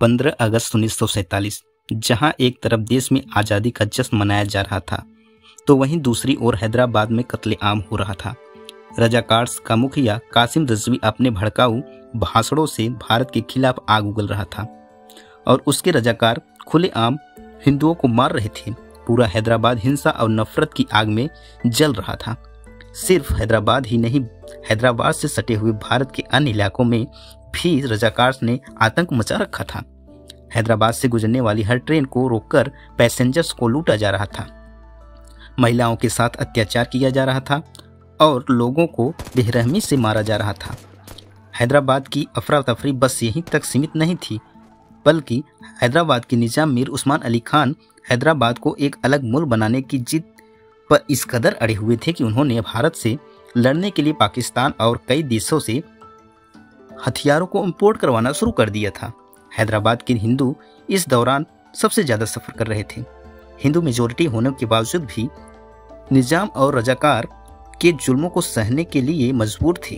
15 अगस्त 1947 जहां एक तरफ देश में आज़ादी का जश्न मनाया जा रहा था तो वहीं दूसरी ओर हैदराबाद में कत्लेआम हो रहा था। रजाकार का मुखिया कासिम रिजवी अपने भड़काऊ भाषणों से भारत के खिलाफ आग उगल रहा था और उसके रजाकार खुलेआम हिंदुओं को मार रहे थे। पूरा हैदराबाद हिंसा और नफरत की आग में जल रहा था। सिर्फ हैदराबाद ही नहीं, हैदराबाद से सटे हुए भारत के अन्य इलाकों में भी रजाकार ने आतंक मचा रखा था। हैदराबाद से गुजरने वाली हर ट्रेन को रोककर पैसेंजर्स को लूटा जा रहा था, महिलाओं के साथ अत्याचार किया जा रहा था और लोगों को बेरहमी से मारा जा रहा था। हैदराबाद की अफरा तफरी बस यहीं तक सीमित नहीं थी, बल्कि हैदराबाद के निजाम मीर उस्मान अली खान हैदराबाद को एक अलग मुल्क बनाने की जिद पर इस कदर अड़े हुए थे कि उन्होंने भारत से लड़ने के लिए पाकिस्तान और कई देशों से हथियारों को इंपोर्ट करवाना शुरू कर दिया था। हैदराबाद के हिंदू इस दौरान सबसे ज़्यादा सफ़र कर रहे थे। हिंदू मेजोरिटी होने के बावजूद भी निजाम और रजाकार के जुल्मों को सहने के लिए मजबूर थे।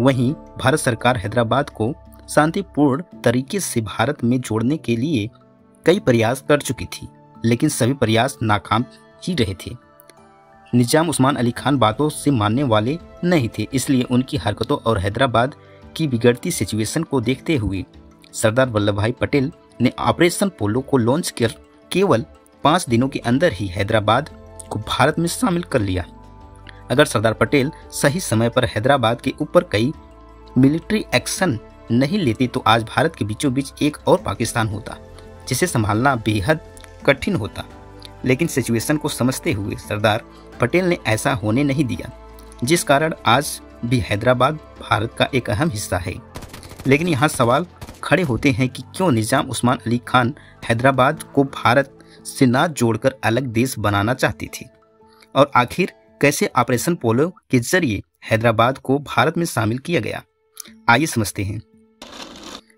वहीं भारत सरकार हैदराबाद को शांतिपूर्ण तरीके से भारत में जोड़ने के लिए कई प्रयास कर चुकी थी, लेकिन सभी प्रयास नाकाम ही रहे थे। निजाम उस्मान अली खान बातों से मानने वाले नहीं थे, इसलिए उनकी हरकतों और हैदराबाद की बिगड़ती सिचुएशन को देखते हुए सरदार वल्लभ भाई पटेल ने ऑपरेशन पोलो को लॉन्च कर केवल 5 दिनों के अंदर ही हैदराबाद को भारत में शामिल कर लिया। अगर सरदार पटेल सही समय पर हैदराबाद के ऊपर कई मिलिट्री एक्शन नहीं लेते तो आज भारत के बीचों बीच एक और पाकिस्तान होता, जिसे संभालना बेहद कठिन होता। लेकिन सिचुएशन को समझते हुए सरदार पटेल ने ऐसा होने नहीं दिया, जिस कारण आज भी हैदराबाद भारत का एक अहम हिस्सा है। लेकिन यहाँ सवाल खड़े होते हैं कि क्यों निजाम उस्मान अली खान हैदराबाद को भारत से ना जोड़कर अलग देश बनाना चाहती थी, और आखिर कैसे ऑपरेशन पोलो के जरिए हैदराबाद को भारत में शामिल किया गया। आइए समझते हैं।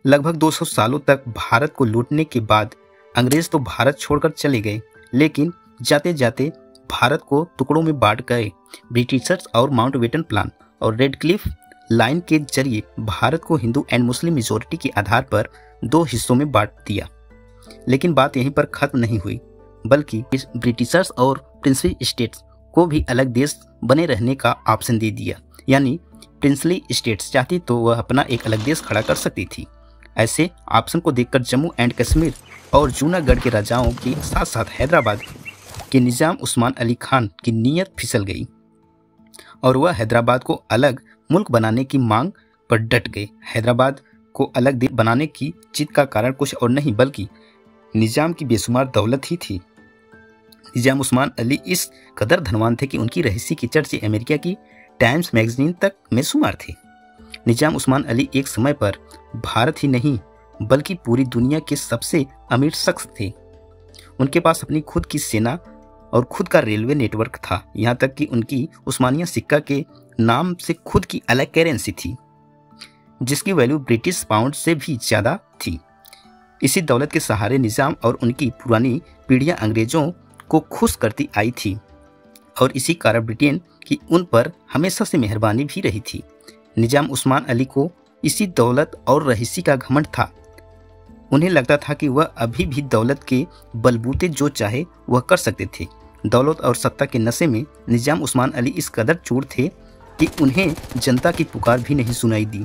लगभग 200 सालों तक भारत को लूटने के बाद अंग्रेज तो भारत छोड़कर चले गए, लेकिन जाते जाते भारत को टुकड़ों में बांट गए। ब्रिटिशर्स और माउंटबेटन प्लान और रेड क्लिफ लाइन के जरिए भारत को हिंदू एंड मुस्लिम मेजोरिटी के आधार पर 2 हिस्सों में बांट दिया। लेकिन बात यहीं पर खत्म नहीं हुई, बल्कि ब्रिटिशर्स और प्रिंसली स्टेट्स को भी अलग देश बने रहने का ऑप्शन दे दिया। यानी प्रिंसली स्टेट्स चाहती तो वह अपना एक अलग देश खड़ा कर सकती थी। ऐसे ऑप्शन को देखकर जम्मू एंड कश्मीर और जूनागढ़ के राजाओं के साथ साथ हैदराबाद के निजाम उस्मान अली खान की नीयत फिसल गई और वह हैदराबाद को अलग मुल्क बनाने की मांग पर डट गए। हैदराबाद को अलग देश बनाने की जिद का कारण कुछ और नहीं बल्कि निजाम की बेशुमार दौलत ही थी। निजाम उस्मान अली इस कदर धनवान थे कि उनकी रहीसी की चर्चे अमेरिका की टाइम्स मैगजीन तक में शुमार थे। निजाम उस्मान अली एक समय पर भारत ही नहीं बल्कि पूरी दुनिया के सबसे अमीर शख्स थे। उनके पास अपनी खुद की सेना और खुद का रेलवे नेटवर्क था, यहाँ तक कि उनकी उस्मानिया सिक्का के नाम से खुद की अलग करेंसी थी, जिसकी वैल्यू ब्रिटिश पाउंड से भी ज़्यादा थी। इसी दौलत के सहारे निजाम और उनकी पुरानी पीढ़ियाँ अंग्रेज़ों को खुश करती आई थी और इसी कारण ब्रिटेन की उन पर हमेशा से मेहरबानी भी रही थी। निजाम उस्मान अली को इसी दौलत और रहीसी का घमंड था। उन्हें लगता था कि वह अभी भी दौलत के बलबूते जो चाहे वह कर सकते थे। दौलत और सत्ता के नशे में निजाम उस्मान अली इस कदर चूर थे कि उन्हें जनता की पुकार भी नहीं सुनाई दी।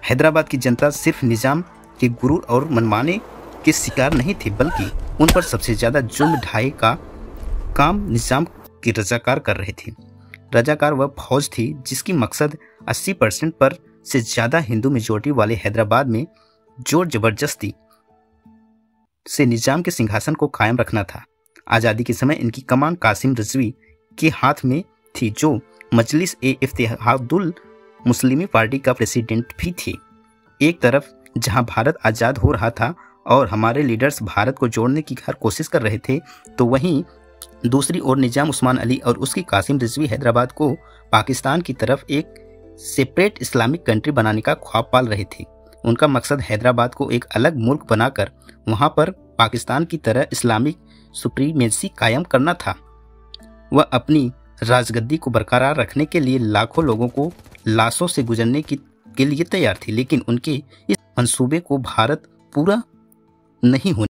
हैदराबाद की जनता सिर्फ निजाम के गुरूर और मनमाने के शिकार नहीं थे, बल्कि उन पर सबसे ज़्यादा जुल्म ढाए का काम निजाम के रजाकार कर रहे थे। रजाकार वह फौज थी जिसकी मकसद 80% पर से ज़्यादा हिंदू मेजोरिटी वाले हैदराबाद में जोर जबरदस्ती से निजाम के सिंहासन को कायम रखना था। आज़ादी के समय इनकी कमान कासिम रिजवी के हाथ में थी, जो मजलिस ए इत्तेहादुल मुस्लिमी पार्टी का प्रेसिडेंट भी थे। एक तरफ जहां भारत आज़ाद हो रहा था और हमारे लीडर्स भारत को जोड़ने की हर कोशिश कर रहे थे, तो वहीं दूसरी ओर निजाम उस्मान अली और उसकी कासिम रिजवी हैदराबाद को पाकिस्तान की तरफ एक सेपरेट इस्लामिक कंट्री बनाने का ख्वाब पाल रहे थे। उनका मकसद हैदराबाद को एक अलग मुल्क बनाकर वहां पर पाकिस्तान की तरह इस्लामिक सुप्रीमेसी कायम करना था। वह अपनी राजगद्दी को बरकरार रखने के लिए लाखों लोगों को लाशों से गुजरने के लिए तैयार थी, लेकिन उनके इस मंसूबे को भारत पूरा नहीं होने